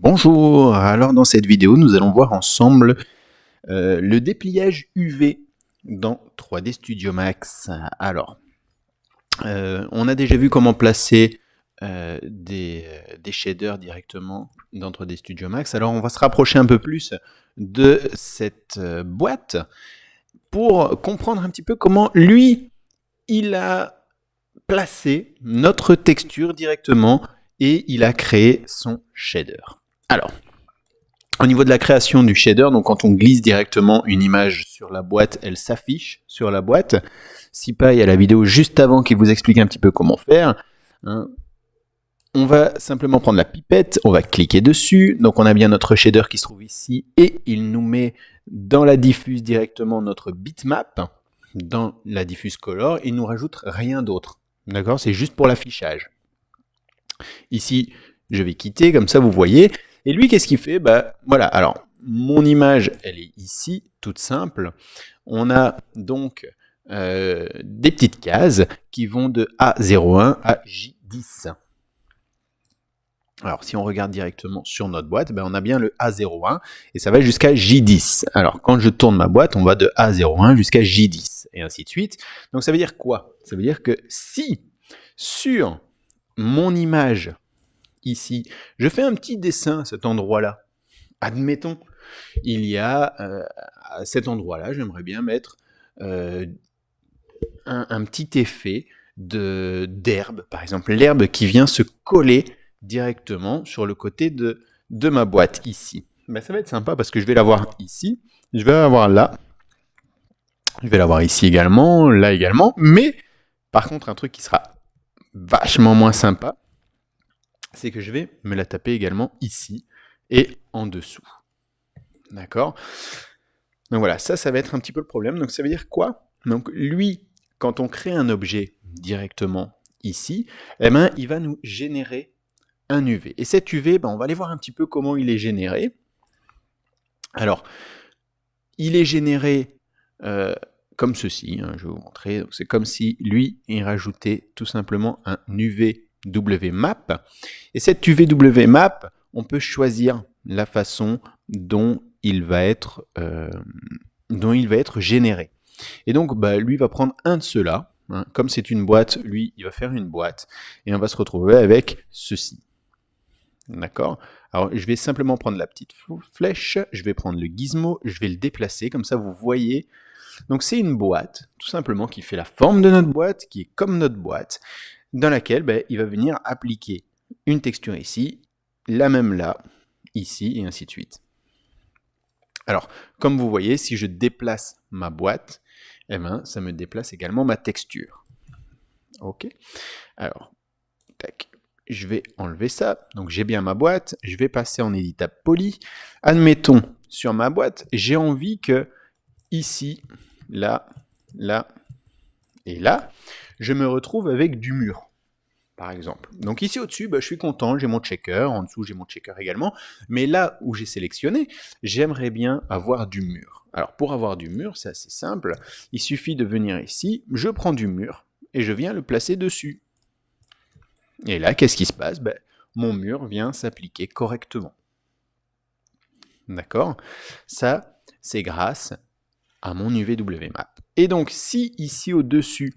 Bonjour, alors dans cette vidéo nous allons voir ensemble le dépliage UV dans 3D Studio Max. Alors, on a déjà vu comment placer des shaders directement dans 3D Studio Max. Alors on va se rapprocher un peu plus de cette boîte pour comprendre un petit peu comment lui, il a placé notre texture directement et il a créé son shader. Alors, au niveau de la création du shader, donc quand on glisse directement une image sur la boîte, elle s'affiche sur la boîte. Si pas, il y a la vidéo juste avant qui vous explique un petit peu comment faire. On va simplement prendre la pipette, on va cliquer dessus. Donc on a bien notre shader qui se trouve ici et il nous met dans la diffuse directement notre bitmap, dans la diffuse color. Il nous rajoute rien d'autre. D'accord, c'est juste pour l'affichage. Ici, je vais quitter, comme ça vous voyez. Et lui, qu'est-ce qu'il fait? Bah voilà, alors mon image, elle est ici, toute simple. On a donc des petites cases qui vont de A01 à J10. Alors si on regarde directement sur notre boîte, ben, on a bien le A01 et ça va jusqu'à J10. Alors quand je tourne ma boîte, on va de A01 jusqu'à J10 et ainsi de suite. Donc ça veut dire quoi? Ça veut dire que si sur mon image ici, je fais un petit dessin à cet endroit-là. Admettons, il y a à cet endroit-là, j'aimerais bien mettre un petit effet d'herbe, par exemple l'herbe qui vient se coller directement sur le côté de ma boîte ici. Ben, ça va être sympa parce que je vais l'avoir ici, je vais l'avoir là, je vais l'avoir ici également, là également, mais par contre un truc qui sera vachement moins sympa, c'est que je vais me la taper également ici et en dessous. D'accord? Donc voilà, ça va être un petit peu le problème. Donc ça veut dire quoi? Donc lui, quand on crée un objet directement ici, eh ben, il va nous générer un UV. Et cet UV, ben, on va aller voir un petit peu comment il est généré. Alors, il est généré comme ceci, hein, je vais vous montrer. C'est comme si lui, il rajoutait tout simplement un UV WMap. Et cette UVWMap, on peut choisir la façon dont il va être généré. Et donc, bah, lui va prendre un de ceux-là. Hein. Comme c'est une boîte, lui, il va faire une boîte. Et on va se retrouver avec ceci. D'accord? Alors, je vais simplement prendre la petite flèche. Je vais prendre le gizmo. Je vais le déplacer. Comme ça, vous voyez. Donc, c'est une boîte, tout simplement, qui fait la forme de notre boîte, qui est comme notre boîte, dans laquelle ben, il va venir appliquer une texture ici, la même là, ici, et ainsi de suite. Alors, comme vous voyez, si je déplace ma boîte, eh ben, ça me déplace également ma texture. Ok. Alors, tac, je vais enlever ça. Donc, j'ai bien ma boîte. Je vais passer en éditable poly. Admettons, sur ma boîte, j'ai envie que ici, là, là et là, je me retrouve avec du mur, par exemple. Donc ici au-dessus, bah, je suis content, j'ai mon checker, en dessous j'ai mon checker également, mais là où j'ai sélectionné, j'aimerais bien avoir du mur. Alors pour avoir du mur, c'est assez simple, il suffit de venir ici, je prends du mur, et je viens le placer dessus. Et là, qu'est-ce qui se passe? Ben, mon mur vient s'appliquer correctement. D'accord? Ça, c'est grâce à mon UVWMap. Et donc, si ici au-dessus,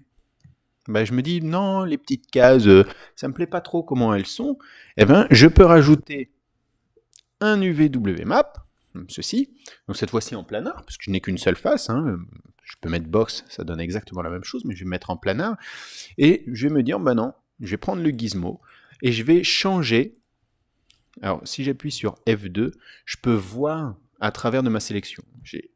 ben, je me dis, non, les petites cases, ça me plaît pas trop comment elles sont, eh ben, je peux rajouter un UVWMap, ceci, donc cette fois-ci en planar, parce que je n'ai qu'une seule face, hein, je peux mettre box, ça donne exactement la même chose, mais je vais mettre en planar, et je vais me dire, ben non, je vais prendre le gizmo, et je vais changer. Alors, si j'appuie sur F2, je peux voir à travers de ma sélection. J'ai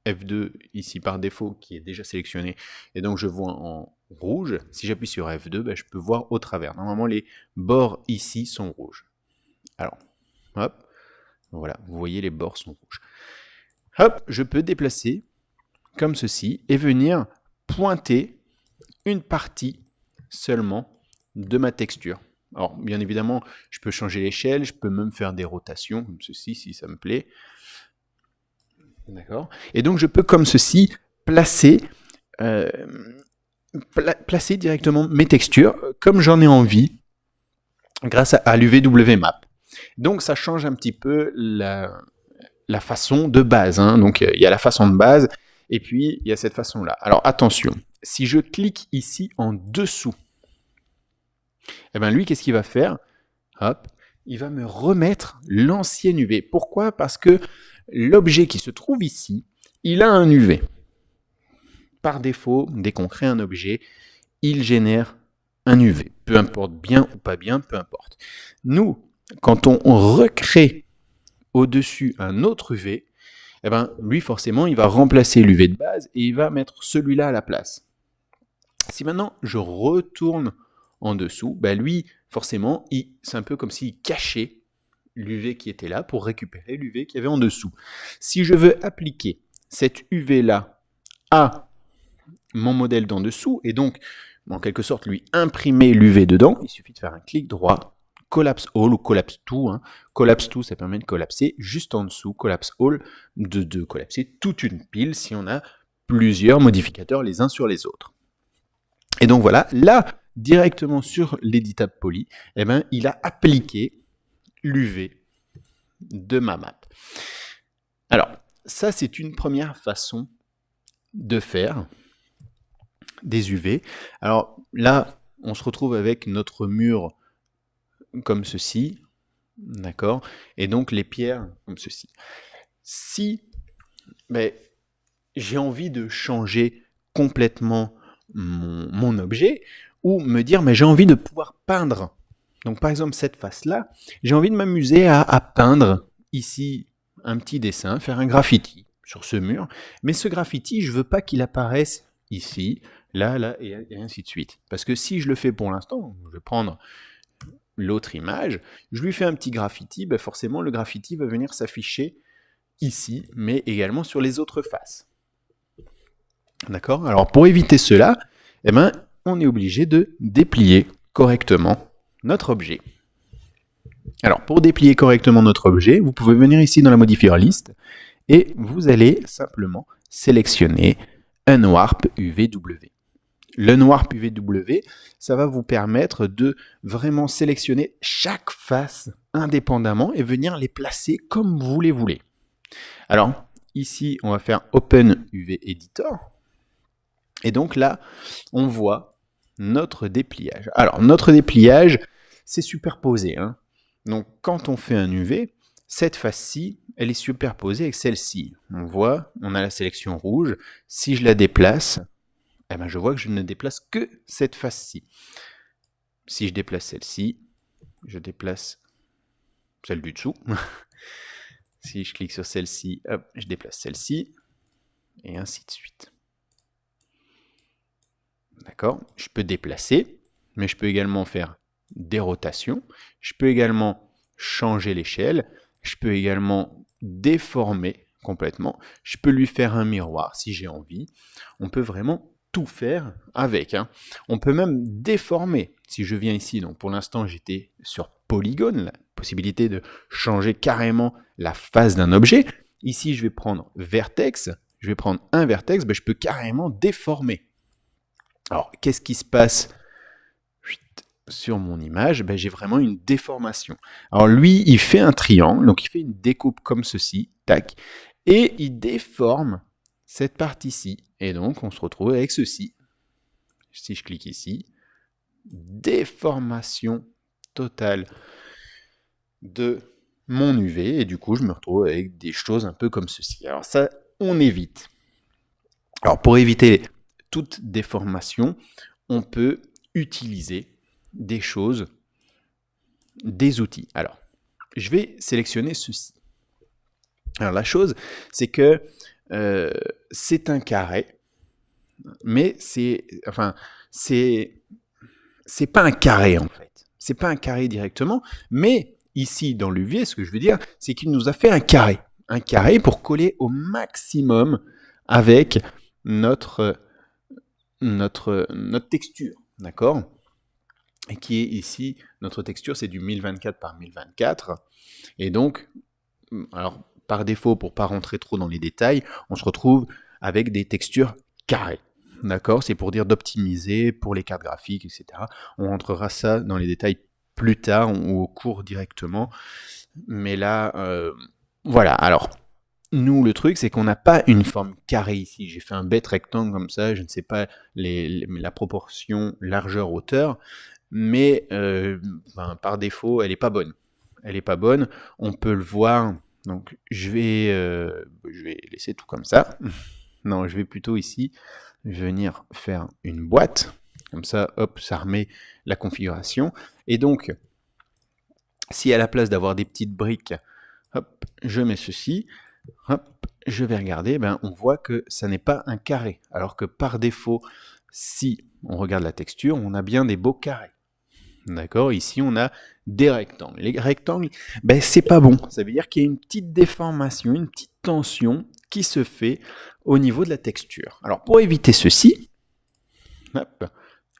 F2 ici par défaut qui est déjà sélectionné et donc je vois en rouge. Si j'appuie sur F2, ben, je peux voir au travers. Normalement les bords ici sont rouges. Alors, hop, voilà, vous voyez les bords sont rouges. Hop, je peux déplacer comme ceci et venir pointer une partie seulement de ma texture. Alors, bien évidemment, je peux changer l'échelle, je peux même faire des rotations comme ceci si ça me plaît. D'accord. Et donc je peux comme ceci placer directement mes textures comme j'en ai envie grâce à l'UVWMap. Donc ça change un petit peu la façon de base, hein. Donc il y a la façon de base, et puis il y a cette façon-là. Alors attention, si je clique ici en dessous, eh ben lui, qu'est-ce qu'il va faire? Hop, il va me remettre l'ancien UV. Pourquoi? Parce que l'objet qui se trouve ici, il a un UV. Par défaut, dès qu'on crée un objet, il génère un UV. Peu importe bien ou pas bien, peu importe. Nous, quand on recrée au-dessus un autre UV, eh ben, lui, forcément, il va remplacer l'UV de base et il va mettre celui-là à la place. Si maintenant, je retourne en dessous, ben lui, forcément, c'est un peu comme s'il cachait l'UV qui était là pour récupérer l'UV qu'il y avait en dessous. Si je veux appliquer cette UV-là à mon modèle d'en dessous, et donc, en quelque sorte, lui imprimer l'UV dedans, il suffit de faire un clic droit, Collapse All ou Collapse To. Hein. Collapse To, ça permet de collapser juste en dessous. Collapse All, de collapser toute une pile si on a plusieurs modificateurs les uns sur les autres. Et donc voilà, là, directement sur l'éditable poly, eh ben, il a appliqué l'UV de ma map. Alors, ça, c'est une première façon de faire des UV. Alors là, on se retrouve avec notre mur comme ceci, d'accord? Et donc les pierres comme ceci. Si j'ai envie de changer complètement mon objet, ou me dire, mais j'ai envie de pouvoir peindre. Donc par exemple, cette face-là, j'ai envie de m'amuser à peindre ici un petit dessin, faire un graffiti sur ce mur. Mais ce graffiti, je ne veux pas qu'il apparaisse ici, là, là, et ainsi de suite. Parce que si je le fais pour l'instant, je vais prendre l'autre image, je lui fais un petit graffiti, ben forcément le graffiti va venir s'afficher ici, mais également sur les autres faces. D'accord? Alors pour éviter cela, eh ben, on est obligé de déplier correctement notre objet. Alors pour déplier correctement notre objet, vous pouvez venir ici dans la modifier liste et vous allez simplement sélectionner Unwarp UVW. L'Unwarp UVW, ça va vous permettre de vraiment sélectionner chaque face indépendamment et venir les placer comme vous les voulez. Alors, ici, on va faire Open UV Editor. Et donc là, on voit notre dépliage. Alors, notre dépliage, c'est superposé. Hein. Donc, quand on fait un UV, cette face-ci, elle est superposée avec celle-ci. On voit, on a la sélection rouge. Si je la déplace, eh ben, je vois que je ne déplace que cette face-ci. Si je déplace celle-ci, je déplace celle du dessous. Si je clique sur celle-ci, hop, je déplace celle-ci, et ainsi de suite. D'accord? Je peux déplacer, mais je peux également faire des rotations. Je peux également changer l'échelle. Je peux également déformer complètement. Je peux lui faire un miroir si j'ai envie. On peut vraiment tout faire avec. Hein. On peut même déformer. Si je viens ici, donc pour l'instant j'étais sur polygone, la possibilité de changer carrément la face d'un objet. Ici je vais prendre vertex, je vais prendre un vertex, je peux carrément déformer. Alors qu'est-ce qui se passe sur mon image? J'ai vraiment une déformation. Alors lui, il fait un triangle, donc il fait une découpe comme ceci, tac, et il déforme cette partie-ci. Et donc, on se retrouve avec ceci. Si je clique ici, déformation totale de mon UV. Et du coup, je me retrouve avec des choses un peu comme ceci. Alors ça, on évite. Alors, pour éviter toute déformation, on peut utiliser des choses, des outils. Alors, je vais sélectionner ceci. Alors, la chose, c'est que c'est un carré, mais c'est pas un carré en fait. C'est pas un carré directement, mais ici dans l'UV, ce que je veux dire, c'est qu'il nous a fait un carré pour coller au maximum avec notre texture, d'accord? Et qui est ici, notre texture, c'est du 1024 par 1024, et donc, alors par défaut, pour pas rentrer trop dans les détails, on se retrouve avec des textures carrées. D'accord? C'est pour dire d'optimiser pour les cartes graphiques, etc. On rentrera ça dans les détails plus tard ou au cours directement. Mais là, voilà. Alors, nous, le truc, c'est qu'on n'a pas une forme carrée ici. J'ai fait un bête rectangle comme ça, je ne sais pas la proportion largeur-hauteur, mais par défaut, elle n'est pas bonne. Elle n'est pas bonne. On peut le voir. Donc, je vais laisser tout comme ça. Non, je vais plutôt ici venir faire une boîte. Comme ça, hop, ça remet la configuration. Et donc, si à la place d'avoir des petites briques, hop, je mets ceci, hop, je vais regarder, ben, on voit que ça n'est pas un carré. Alors que par défaut, si on regarde la texture, on a bien des beaux carrés. D'accord? Ici, on a des rectangles. Les rectangles, ben, c'est pas bon. Ça veut dire qu'il y a une petite déformation, une petite tension qui se fait au niveau de la texture. Alors, pour éviter ceci, hop,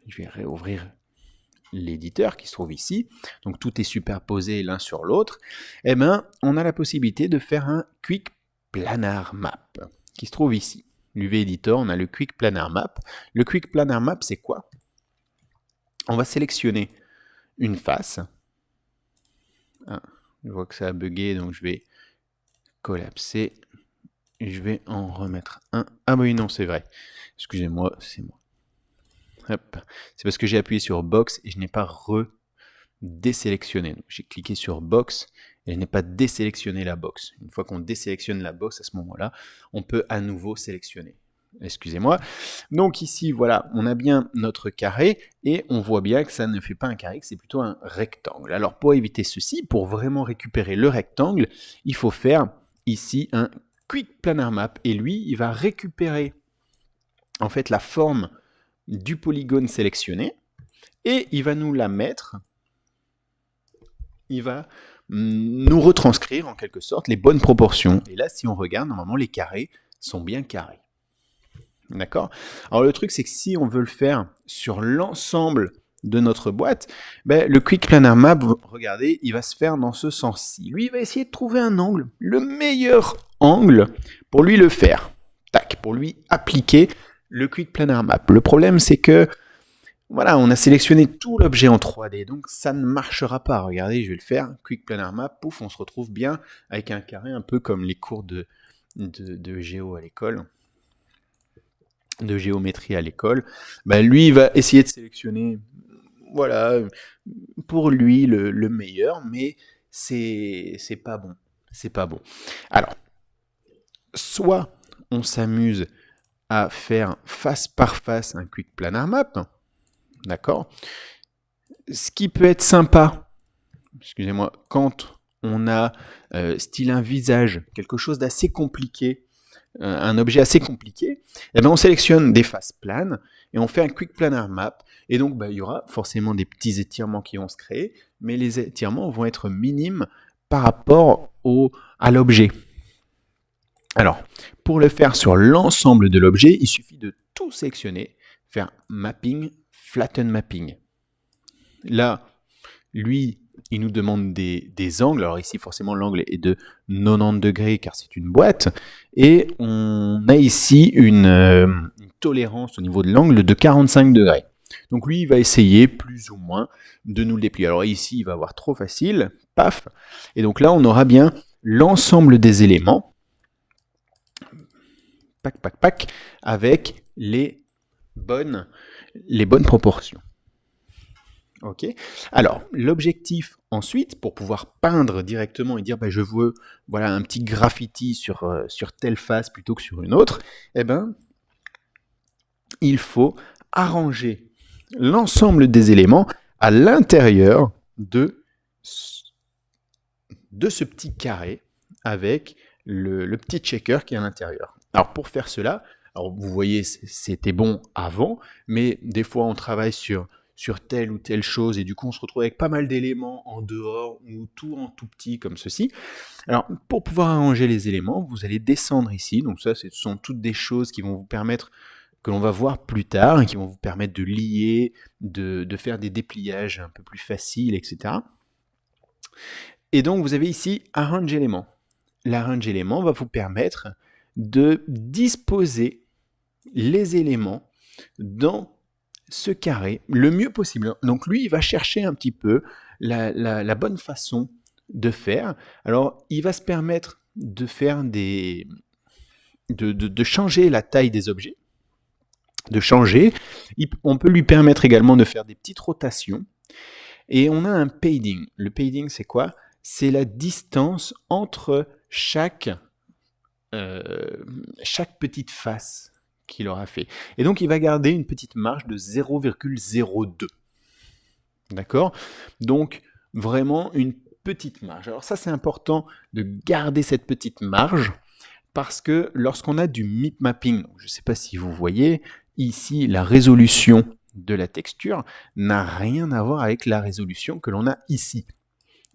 je vais réouvrir l'éditeur qui se trouve ici. Donc, tout est superposé l'un sur l'autre. Eh ben, on a la possibilité de faire un Quick Planar Map qui se trouve ici. l'UV Editor, on a le Quick Planar Map. Le Quick Planar Map, c'est quoi? On va sélectionner une face. Ah, je vois que ça a bugué, donc je vais collapser. Je vais en remettre un. Ah oui, non, c'est vrai. Excusez-moi, c'est moi. Hop. C'est parce que j'ai appuyé sur Box et je n'ai pas désélectionné. J'ai cliqué sur Box et je n'ai pas désélectionné la box. Une fois qu'on désélectionne la box, à ce moment-là, on peut à nouveau sélectionner. Excusez-moi. Donc ici, voilà, on a bien notre carré et on voit bien que ça ne fait pas un carré, que c'est plutôt un rectangle. Alors pour éviter ceci, pour vraiment récupérer le rectangle, il faut faire ici un Quick Planar Map et lui, il va récupérer en fait la forme du polygone sélectionné et il va nous la mettre, il va nous retranscrire en quelque sorte les bonnes proportions. Et là, si on regarde, normalement les carrés sont bien carrés. D'accord? Alors le truc, c'est que si on veut le faire sur l'ensemble de notre boîte, ben, le Quick Planar Map, regardez, il va se faire dans ce sens-ci. Lui, il va essayer de trouver un angle, le meilleur angle pour lui le faire. Tac, pour lui appliquer le Quick Planar Map. Le problème, c'est que voilà, on a sélectionné tout l'objet en 3D, donc ça ne marchera pas. Regardez, je vais le faire, Quick Planar Map, pouf, on se retrouve bien avec un carré, un peu comme les cours de géo à l'école, de géométrie à l'école. Ben, lui, il va essayer de sélectionner, voilà, pour lui le meilleur, mais c'est pas bon. C'est pas bon. Alors, soit on s'amuse à faire face par face un Quick Planar Map, d'accord? Ce qui peut être sympa, excusez-moi, quand on a style un visage, quelque chose d'assez compliqué, un objet assez compliqué, eh ben on sélectionne des faces planes et on fait un Quick Planar Map. Et donc, il y aura forcément des petits étirements qui vont se créer, mais les étirements vont être minimes par rapport à l'objet. Alors, pour le faire sur l'ensemble de l'objet, il suffit de tout sélectionner, faire Mapping, Flatten Mapping. Là, lui, il nous demande des angles. Alors ici, forcément, l'angle est de 90 degrés car c'est une boîte. Et on a ici une tolérance au niveau de l'angle de 45 degrés. Donc lui, il va essayer plus ou moins de nous le déplier. Alors ici, il va avoir trop facile. Paf. Et donc là, on aura bien l'ensemble des éléments. Pac, pac, pac. Avec les bonnes proportions. Ok. Alors, l'objectif ensuite, pour pouvoir peindre directement et dire je veux un petit graffiti sur telle face plutôt que sur une autre, eh ben, il faut arranger l'ensemble des éléments à l'intérieur de ce petit carré avec le petit checker qui est à l'intérieur. Alors, pour faire cela, alors vous voyez, c'était bon avant, mais des fois on travaille sur telle ou telle chose, et du coup on se retrouve avec pas mal d'éléments en dehors, ou tout en tout petit comme ceci. Alors pour pouvoir arranger les éléments, vous allez descendre ici, donc ça ce sont toutes des choses qui vont vous permettre, que l'on va voir plus tard, et qui vont vous permettre de lier, de faire des dépliages un peu plus faciles, etc. Et donc vous avez ici Arrange éléments. L'arrange élément va vous permettre de disposer les éléments dans ce carré le mieux possible. Donc lui, il va chercher un petit peu la bonne façon de faire. Alors, il va se permettre de faire de changer la taille des objets, de changer. On peut lui permettre également de faire des petites rotations. Et on a un padding. Le padding, c'est quoi? C'est la distance entre chaque petite face qu'il aura fait. Et donc, il va garder une petite marge de 0,02. D'accord? Donc, vraiment une petite marge. Alors ça, c'est important de garder cette petite marge parce que lorsqu'on a du mip mapping, je ne sais pas si vous voyez, ici, la résolution de la texture n'a rien à voir avec la résolution que l'on a ici.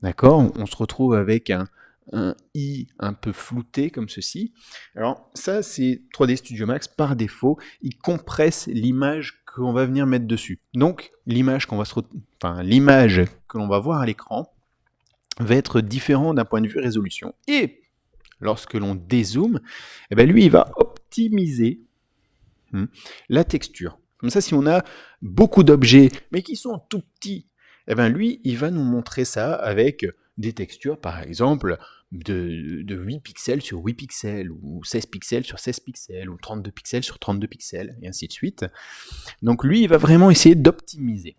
D'accord? On se retrouve avec un i un peu flouté comme ceci. Alors ça, c'est 3D Studio Max par défaut, il compresse l'image qu'on va venir mettre dessus. Donc l'image que l'on va voir à l'écran va être différente d'un point de vue résolution. Et lorsque l'on dézoome, eh ben lui, il va optimiser la texture. Comme ça, si on a beaucoup d'objets, mais qui sont tout petits, eh ben lui, il va nous montrer ça avec des textures, par exemple, de 8 pixels sur 8 pixels, ou 16 pixels sur 16 pixels, ou 32 pixels sur 32 pixels, et ainsi de suite. Donc lui, il va vraiment essayer d'optimiser.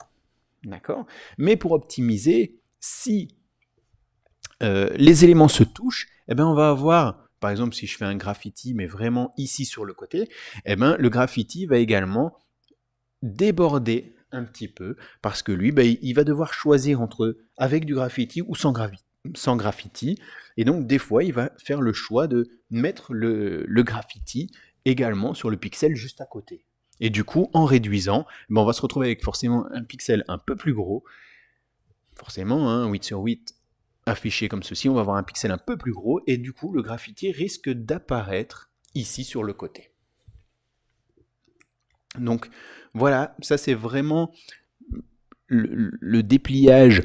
D'accord? Mais pour optimiser, si les éléments se touchent, eh ben on va avoir, par exemple, si je fais un graffiti, mais vraiment ici sur le côté, eh ben le graffiti va également déborder un petit peu, parce que lui, il va devoir choisir entre avec du graffiti ou sans graffiti, et donc des fois, il va faire le choix de mettre le graffiti également sur le pixel juste à côté. Et du coup, en réduisant, on va se retrouver avec forcément un pixel un peu plus gros, forcément, 8 sur 8 affiché comme ceci, on va avoir un pixel un peu plus gros, et du coup, le graffiti risque d'apparaître ici sur le côté. Donc voilà, ça c'est vraiment le dépliage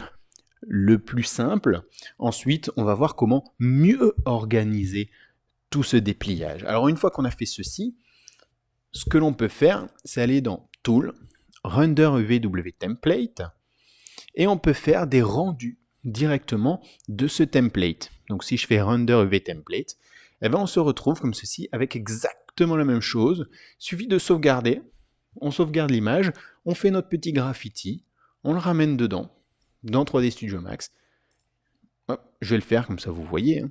le plus simple. Ensuite, on va voir comment mieux organiser tout ce dépliage. Alors une fois qu'on a fait ceci, ce que l'on peut faire, c'est aller dans Tool, Render UV Template, et on peut faire des rendus directement de ce template. Donc si je fais Render UV Template, eh ben on se retrouve comme ceci avec exactement la même chose. Il suffit de sauvegarder. On sauvegarde l'image, on fait notre petit graffiti, on le ramène dedans, dans 3D Studio Max. Hop, je vais le faire comme ça, vous voyez.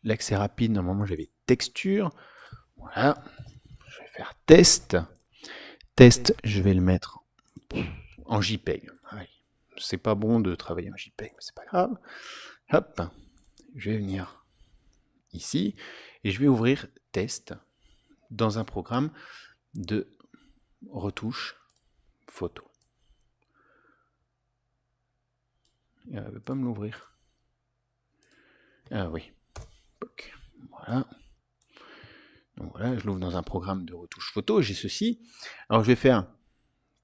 L'accès rapide, normalement j'avais texture. Voilà, je vais faire test. Test, je vais le mettre en JPEG. C'est pas bon de travailler en JPEG, mais c'est pas grave. Hop, je vais venir ici et je vais ouvrir test dans un programme de retouche photo. Elle ne veut pas me l'ouvrir. Ah oui. Voilà. Donc voilà, je l'ouvre dans un programme de retouche photo. J'ai ceci. Alors je vais faire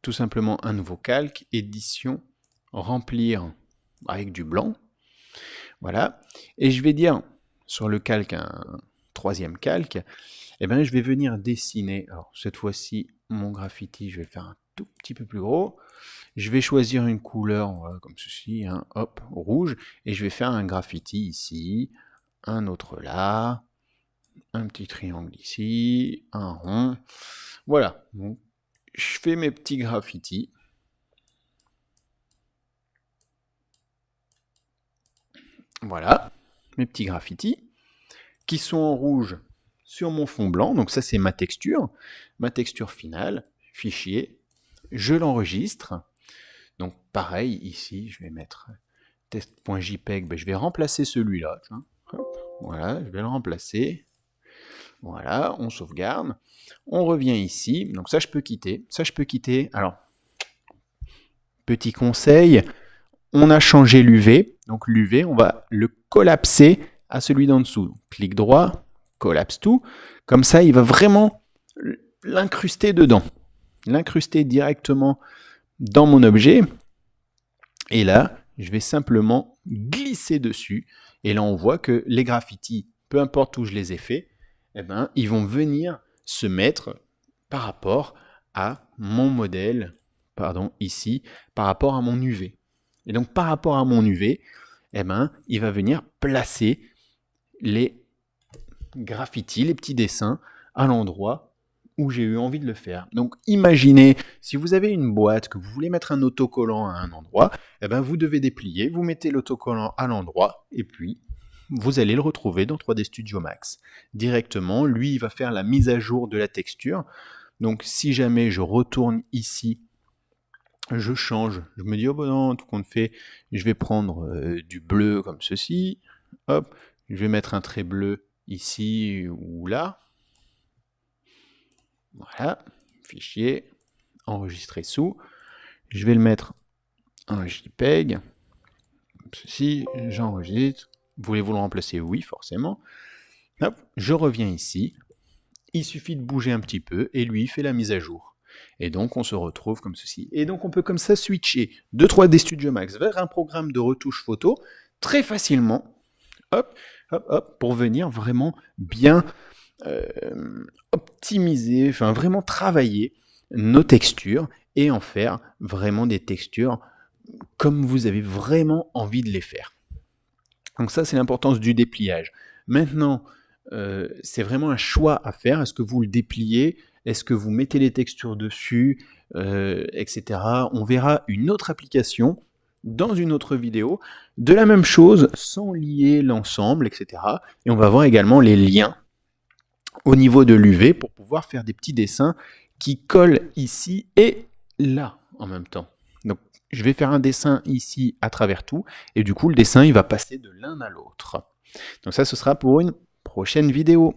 tout simplement un nouveau calque, édition, remplir avec du blanc. Voilà. Et je vais dire sur le calque, un troisième calque, eh bien, je vais venir dessiner. Alors cette fois-ci, mon graffiti, je vais le faire un tout petit peu plus gros. Je vais choisir une couleur, voilà, comme ceci, hop, rouge, et je vais faire un graffiti ici, un autre là, un petit triangle ici, un rond. Voilà, donc, je fais mes petits graffitis. Voilà, mes petits graffitis, qui sont en rouge sur mon fond blanc. Donc ça, c'est ma texture finale, fichier. Je l'enregistre. Donc pareil, ici, je vais mettre test.jpeg, je vais remplacer celui-là. Voilà, je vais le remplacer. Voilà, on sauvegarde. On revient ici. Donc ça, je peux quitter. Ça, je peux quitter. Alors, petit conseil, on a changé l'UV. Donc l'UV, on va le collapser à celui d'en dessous. Clic droit, collapse tout. Comme ça, il va vraiment l'incruster dedans. L'incruster directement dans mon objet. Et là, je vais simplement glisser dessus. Et là, on voit que les graffitis, peu importe où je les ai faits, eh ben, ils vont venir se mettre par rapport à mon modèle, ici, par rapport à mon UV. Et donc par rapport à mon UV, eh ben, il va venir placer les graffitis, les petits dessins à l'endroit où j'ai eu envie de le faire. Donc imaginez, si vous avez une boîte, que vous voulez mettre un autocollant à un endroit, eh ben, vous devez déplier, vous mettez l'autocollant à l'endroit, et puis vous allez le retrouver dans 3D Studio Max. Directement, lui, il va faire la mise à jour de la texture. Donc si jamais je retourne ici, je change, je me dis, oh ben non, tout compte fait, je vais prendre du bleu comme ceci, hop, je vais mettre un trait bleu ici ou là. Voilà, fichier, enregistrer sous. Je vais le mettre en JPEG. Ceci, j'enregistre. Voulez-vous le remplacer? Oui, forcément. Hop, je reviens ici. Il suffit de bouger un petit peu et lui, il fait la mise à jour. Et donc, on se retrouve comme ceci. Et donc, on peut comme ça switcher de 3D Studio Max vers un programme de retouche photo très facilement. Hop, hop, hop, pour venir vraiment bien optimiser, enfin vraiment travailler nos textures et en faire vraiment des textures comme vous avez vraiment envie de les faire. Donc ça, c'est l'importance du dépliage. Maintenant, c'est vraiment un choix à faire. Est-ce que vous le dépliez? Est-ce que vous mettez les textures dessus, etc. On verra une autre application dans une autre vidéo de la même chose sans lier l'ensemble, etc. Et on va voir également les liens au niveau de l'UV pour pouvoir faire des petits dessins qui collent ici et là en même temps. Donc je vais faire un dessin ici à travers tout et du coup le dessin il va passer de l'un à l'autre. Donc ça ce sera pour une prochaine vidéo.